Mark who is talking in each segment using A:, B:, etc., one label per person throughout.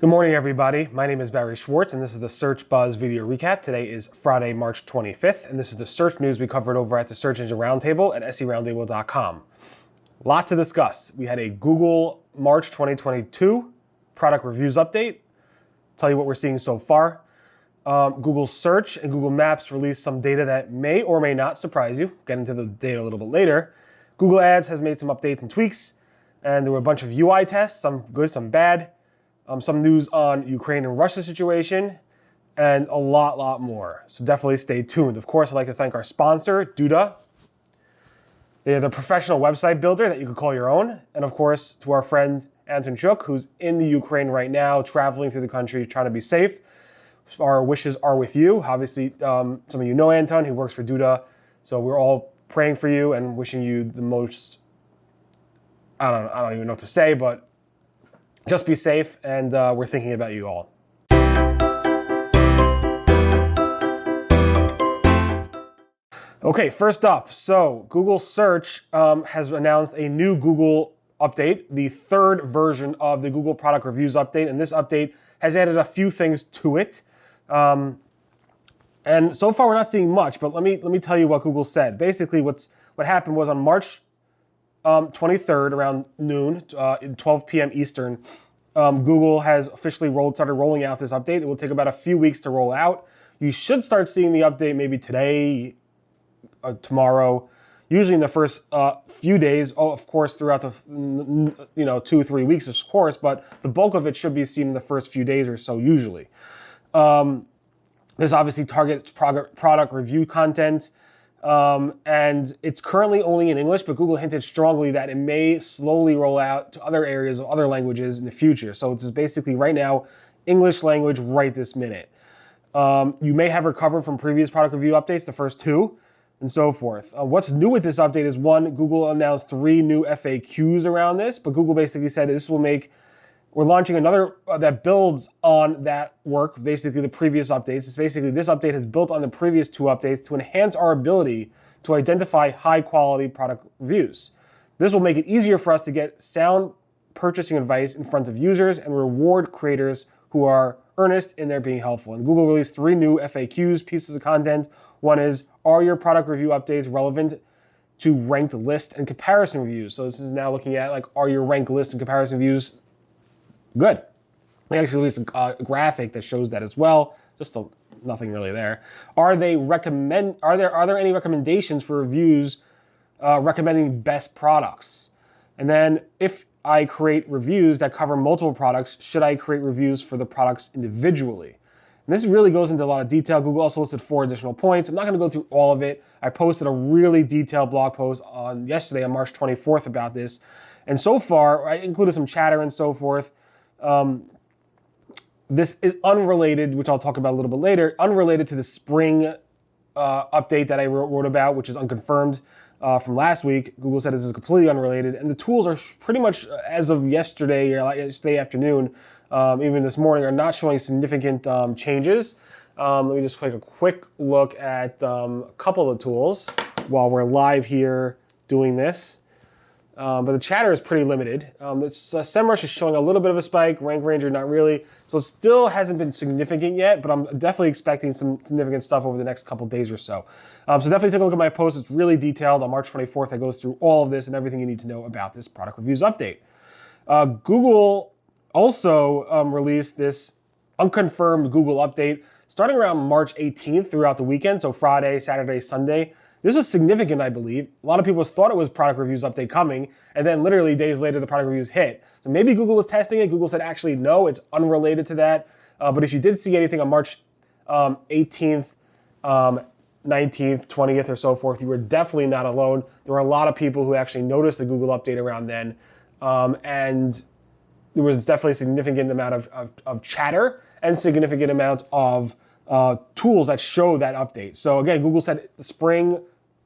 A: Good morning, everybody. My name is Barry Schwartz, and this is the Search Buzz video recap. Today is Friday, March 25th, and this is the search news we covered over at the Search Engine Roundtable at seroundtable.com. A lot to discuss. We had a Google March 2022 product reviews update. Tell you what we're seeing so far. Google Search and Google Maps released some data that may or may not surprise you. Get into the data a little bit later. Google Ads has made some updates and tweaks, and there were a bunch of UI tests, some good, some bad. Some news on Ukraine and Russia situation, and a lot more. So definitely stay tuned. Of course, I'd like to thank our sponsor, de-SEOing. They're the professional website builder that you could call your own. And of course, to our friend Anton Chuk, who's in the Ukraine right now, traveling through the country, trying to be safe. Our wishes are with you. Obviously, some of you know Anton, he works for de-SEOing. So we're all praying for you and wishing you the most, I don't even know what to say, but just be safe, and we're thinking about you all. Okay, first up, so Google Search has announced a new Google update, the third version of the Google Product Reviews update, and this update has added a few things to it. And so far we're not seeing much, but let me tell you what Google said. Basically, what happened was on March 23rd around noon, 12 p.m. Eastern, Google has officially started rolling out this update. It will take about a few weeks to roll out. You should start seeing the update maybe today, tomorrow, usually in the first few days. Oh, of course, throughout the 2-3 weeks, of course, but the bulk of it should be seen in the first few days or so usually. This obviously targets product review content. And it's currently only in English, but Google hinted strongly that it may slowly roll out to other areas of other languages in the future. So it's basically right now, English language right this minute. You may have recovered from previous product review updates, the first two, and so forth. What's new with this update is one, Google announced 3 new FAQs around this, but Google basically said we're launching another that builds on that work, basically the previous updates. It's basically this update has built on the previous 2 updates to enhance our ability to identify high quality product reviews. This will make it easier for us to get sound purchasing advice in front of users and reward creators who are earnest in their being helpful. And Google released 3 new FAQs, pieces of content. One is, are your product review updates relevant to ranked list and comparison reviews? So this is now looking at are your ranked list and comparison reviews good? They actually released a graphic that shows that as well. Nothing really there. Are there any recommendations for reviews recommending best products? And then if I create reviews that cover multiple products, should I create reviews for the products individually? And this really goes into a lot of detail. Google also listed 4 additional points. I'm not going to go through all of it. I posted a really detailed blog post yesterday on March 24th about this. And so far, I included some chatter and so forth. This is unrelated, which I'll talk about a little bit later, unrelated to the spring update that I wrote about, which is unconfirmed from last week. Google said this is completely unrelated, and the tools are pretty much, as of yesterday or yesterday afternoon, even this morning, are not showing significant changes. Let me just take a quick look at a couple of the tools while we're live here doing this. But the chatter is pretty limited. SEMrush is showing a little bit of a spike, Rank Ranger not really. So it still hasn't been significant yet, but I'm definitely expecting some significant stuff over the next couple days or so. So definitely take a look at my post. It's really detailed. On March 24th, I goes through all of this and everything you need to know about this product reviews update. Google also released this unconfirmed Google update starting around March 18th throughout the weekend, so Friday, Saturday, Sunday. This was significant, I believe. A lot of people thought it was product reviews update coming, and then literally days later, the product reviews hit. So maybe Google was testing it. Google said, actually, no, it's unrelated to that. But if you did see anything on March 18th, 19th, 20th, or so forth, you were definitely not alone. There were a lot of people who actually noticed the Google update around then. And there was definitely a significant amount of chatter and significant amount of tools that show that update. So again, Google said the spring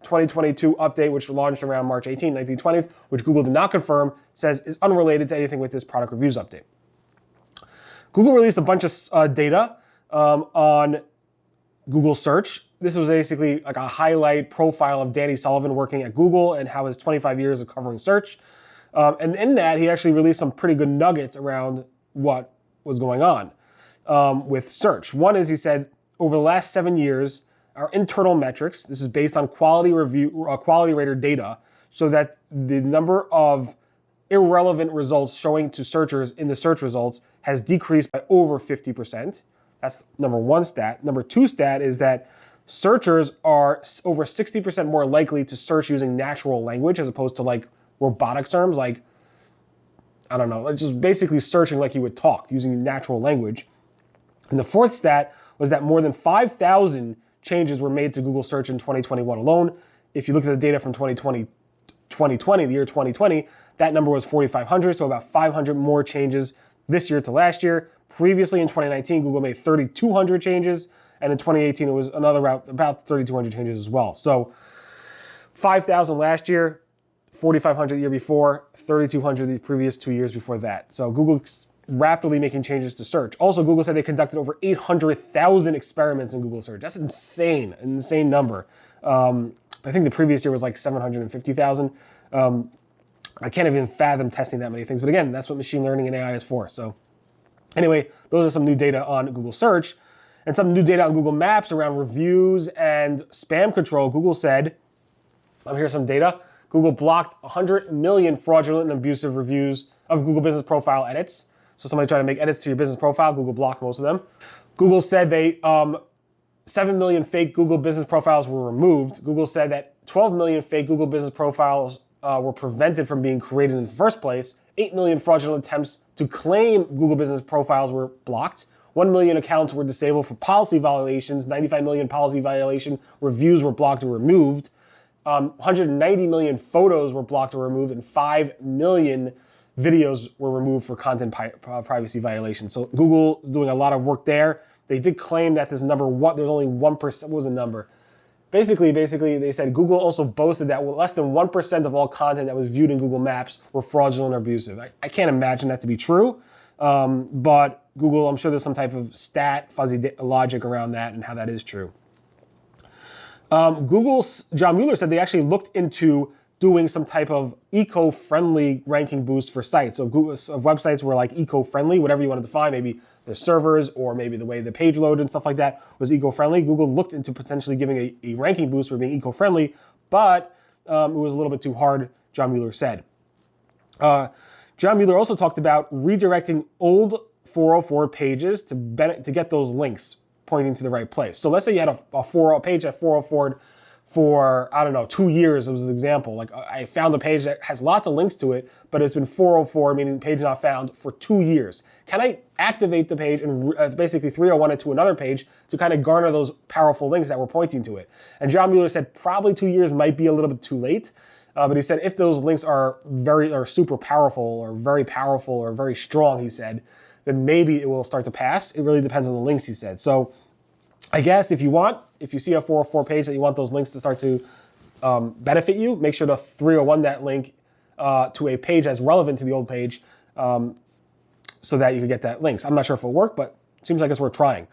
A: 2022 update, which launched around March 18th, 19th, 20th, which Google did not confirm, says is unrelated to anything with this product reviews update. Google released a bunch of data on Google Search. This was basically like a highlight profile of Danny Sullivan working at Google and how his 25 years of covering search. And in that, he actually released some pretty good nuggets around what was going on with search. One is, he said, over the last 7 years, our internal metrics, this is based on quality rater data, so that the number of irrelevant results showing to searchers in the search results has decreased by over 50%. That's number one stat. Number two stat is that searchers are over 60% more likely to search using natural language as opposed to like robotic terms, like, I don't know, just basically searching like you would talk using natural language. And the fourth stat was that more than 5,000 changes were made to Google search in 2021 alone. If you look at the data from 2020, the year 2020, that number was 4,500, so about 500 more changes this year to last year. Previously in 2019, Google made 3,200 changes, and in 2018 it was another about 3,200 changes as well. So 5,000 last year, 4,500 the year before, 3,200 the previous 2 years before that. So Google's rapidly making changes to search. Also, Google said they conducted over 800,000 experiments in Google search. That's insane, an insane number. I think the previous year was like 750,000. I can't even fathom testing that many things. But again, that's what machine learning and AI is for. So anyway, those are some new data on Google search. And some new data on Google Maps around reviews and spam control. Google said, here's some data. Google blocked 100 million fraudulent and abusive reviews of Google Business Profile edits. So somebody trying to make edits to your business profile, Google blocked most of them. Google said 7 million fake Google Business Profiles were removed. Google said that 12 million fake Google Business Profiles were prevented from being created in the first place. 8 million fraudulent attempts to claim Google Business Profiles were blocked. 1 million accounts were disabled for policy violations. 95 million policy violation reviews were blocked or removed. 190 million photos were blocked or removed, and 5 million videos were removed for content privacy violations. So Google is doing a lot of work there. They did claim that this number, there's only 1%, what was the number? Basically, they said Google also boasted that less than 1% of all content that was viewed in Google Maps were fraudulent or abusive. I can't imagine that to be true, but Google, I'm sure there's some type of fuzzy logic around that and how that is true. Google's John Mueller said they actually looked into doing some type of eco-friendly ranking boost for sites. So Google's websites were like eco-friendly, whatever you want to define, maybe the servers or maybe the way the page load and stuff like that was eco-friendly. Google looked into potentially giving a ranking boost for being eco-friendly, but it was a little bit too hard, John Mueller said. John Mueller also talked about redirecting old 404 pages to get those links pointing to the right place. So let's say you had a page at 404 for, I don't know, 2 years, as an example. Like I found a page that has lots of links to it, but it's been 404, meaning page not found, for 2 years. Can I activate the page and basically 301 it to another page to kind of garner those powerful links that were pointing to it? And John Mueller said probably 2 years might be a little bit too late. But he said if those links are super powerful or very strong, he said, then maybe it will start to pass. It really depends on the links, he said. So I guess if you see a 404 page that you want those links to start to benefit you, make sure to 301 that link to a page that's relevant to the old page so that you can get that links. I'm not sure if it'll work, but it seems like it's worth trying.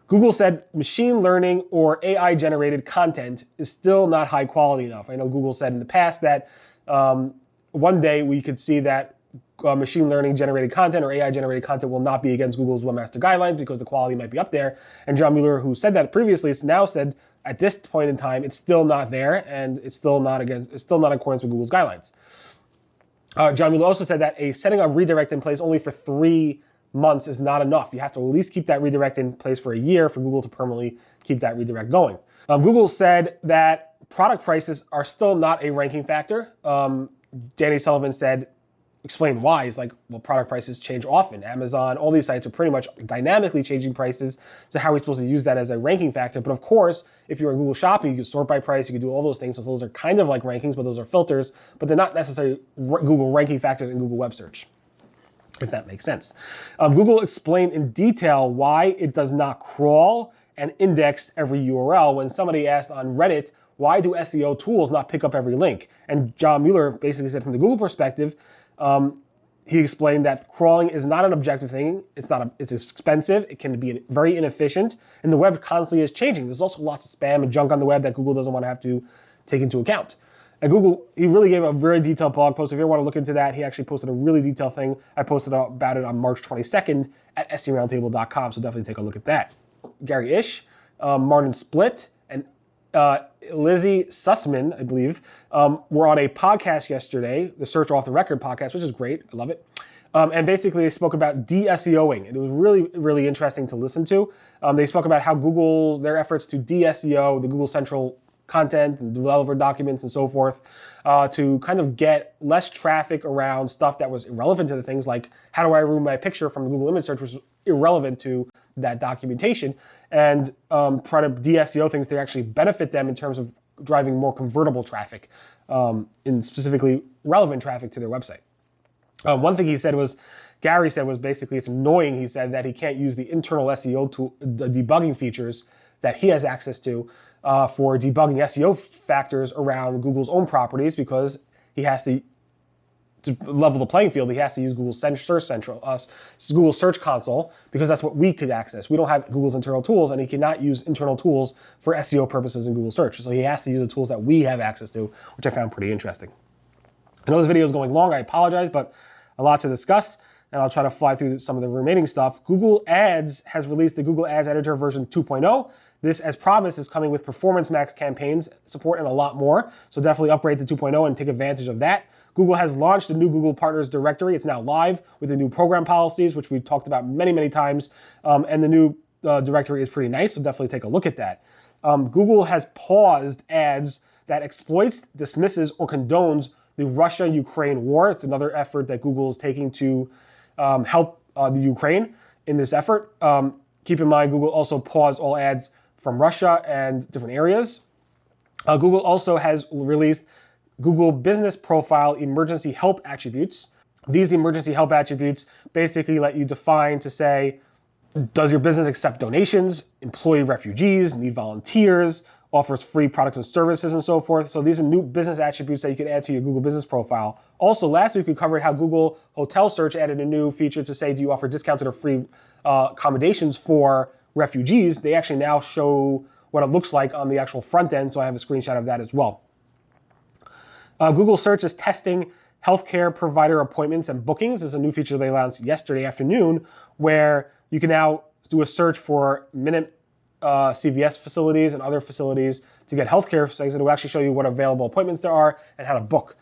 A: Google said machine learning or AI generated content is still not high quality enough. I know Google said in the past that one day we could see that machine learning generated content or AI generated content will not be against Google's webmaster guidelines because the quality might be up there. And John Mueller, who said that previously, now said at this point in time it's still not there and it's still not in accordance with Google's guidelines. John Mueller also said that setting a redirect in place only for 3 months is not enough. You have to at least keep that redirect in place for a year for Google to permanently keep that redirect going. Google said that product prices are still not a ranking factor. Danny Sullivan explained why. He's like, well, product prices change often. Amazon, all these sites are pretty much dynamically changing prices. So how are we supposed to use that as a ranking factor? But of course, if you're in Google Shopping, you can sort by price, you can do all those things. So those are kind of like rankings, but those are filters, but they're not necessarily Google ranking factors in Google Web Search, if that makes sense. Google explained in detail why it does not crawl and index every URL when somebody asked on Reddit, why do SEO tools not pick up every link? And John Mueller basically said from the Google perspective, he explained that crawling is not an objective thing. It's expensive. It can be very inefficient, and the web constantly is changing. There's also lots of spam and junk on the web that Google doesn't want to have to take into account. And Google, he really gave a very detailed blog post. If you ever want to look into that, he actually posted a really detailed thing. I posted about it on March 22nd at seroundtable.com, so definitely take a look at that. Gary Illyes, Martin Split, and Lizzi Sassman, I believe, were on a podcast yesterday, the Search Off the Record podcast, which is great. I love it. And basically, they spoke about de-SEOing. It was really, really interesting to listen to. They spoke about how Google, their efforts to de-SEO the Google Central content and developer documents and so forth, to kind of get less traffic around stuff that was irrelevant to the things, like how do I remove my picture from the Google image search, which was irrelevant to that documentation, and try to de-SEO things to actually benefit them in terms of driving more convertible traffic, and specifically relevant traffic to their website. One thing Gary said was basically it's annoying, he said, that he can't use the internal SEO tool, the debugging features that he has access to for debugging SEO factors around Google's own properties, because he has to level the playing field, he has to use Google Google Search Console, because that's what we could access. We don't have Google's internal tools, and he cannot use internal tools for SEO purposes in Google Search. So he has to use the tools that we have access to, which I found pretty interesting. I know this video is going long, I apologize, but a lot to discuss, and I'll try to fly through some of the remaining stuff. Google Ads has released the Google Ads Editor version 2.0. This, as promised, is coming with Performance Max campaigns support and a lot more, so definitely upgrade to 2.0 and take advantage of that. Google has launched the new Google Partners Directory. It's now live with the new program policies, which we've talked about many, many times, and the new directory is pretty nice, so definitely take a look at that. Google has paused ads that exploits, dismisses, or condones the Russia-Ukraine war. It's another effort that Google is taking to help the Ukraine in this effort. Keep in mind, Google also paused all ads from Russia and different areas. Google also has released Google Business Profile Emergency Help Attributes. These emergency help attributes basically let you define to say, does your business accept donations, employ refugees, need volunteers, offers free products and services, and so forth. So these are new business attributes that you can add to your Google Business Profile. Also, last week we covered how Google Hotel Search added a new feature to say, do you offer discounted or free accommodations for refugees? They actually now show what it looks like on the actual front end, so I have a screenshot of that as well. Google Search is testing healthcare provider appointments and bookings. This is a new feature they announced yesterday afternoon, where you can now do a search for minute CVS facilities and other facilities to get healthcare things. It will actually show you what available appointments there are and how to book.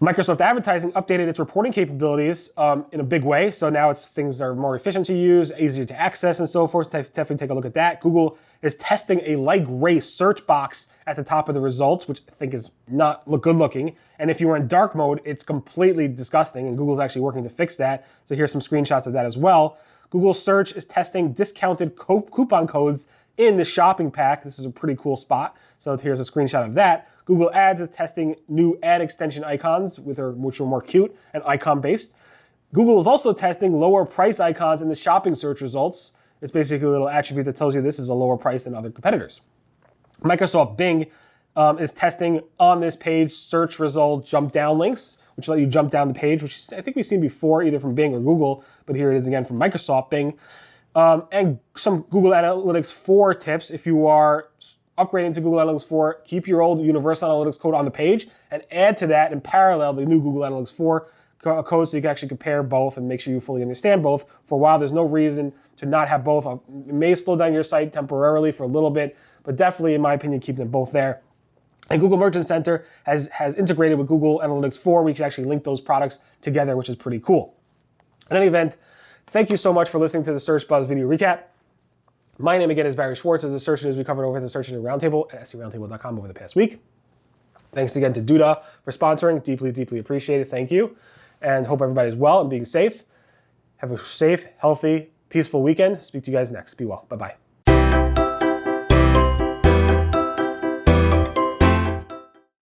A: Microsoft Advertising updated its reporting capabilities in a big way. So now things are more efficient to use, easier to access, and so forth. Definitely take a look at that. Google is testing a light gray search box at the top of the results, which I think is not good looking. And if you were in dark mode, it's completely disgusting, and Google's actually working to fix that. So here's some screenshots of that as well. Google Search is testing discounted coupon codes in the shopping pack. This is a pretty cool spot. So here's a screenshot of that. Google Ads is testing new ad extension icons, which are more cute and icon-based. Google is also testing lower price icons in the shopping search results. It's basically a little attribute that tells you this is a lower price than other competitors. Microsoft Bing is testing on this page search result jump down links, which let you jump down the page, which I think we've seen before either from Bing or Google, but here it is again from Microsoft Bing. And some Google Analytics 4 tips. If you are upgrading to Google Analytics 4, keep your old Universal Analytics code on the page and add to that in parallel the new Google Analytics 4 code, so you can actually compare both and make sure you fully understand both. For a while, there's no reason to not have both. It may slow down your site temporarily for a little bit, but definitely, in my opinion, keep them both there. And Google Merchant Center has integrated with Google Analytics 4. We can actually link those products together, which is pretty cool. In any event, thank you so much for listening to the Search Buzz video recap. My name again is Barry Schwartz, as the search news we covered over at the Search Engine Roundtable at seroundtable.com over the past week. Thanks again to Duda for sponsoring. Deeply, deeply appreciated. Thank you. And hope everybody's well and being safe. Have a safe, healthy, peaceful weekend. Speak to you guys next. Be well. Bye-bye.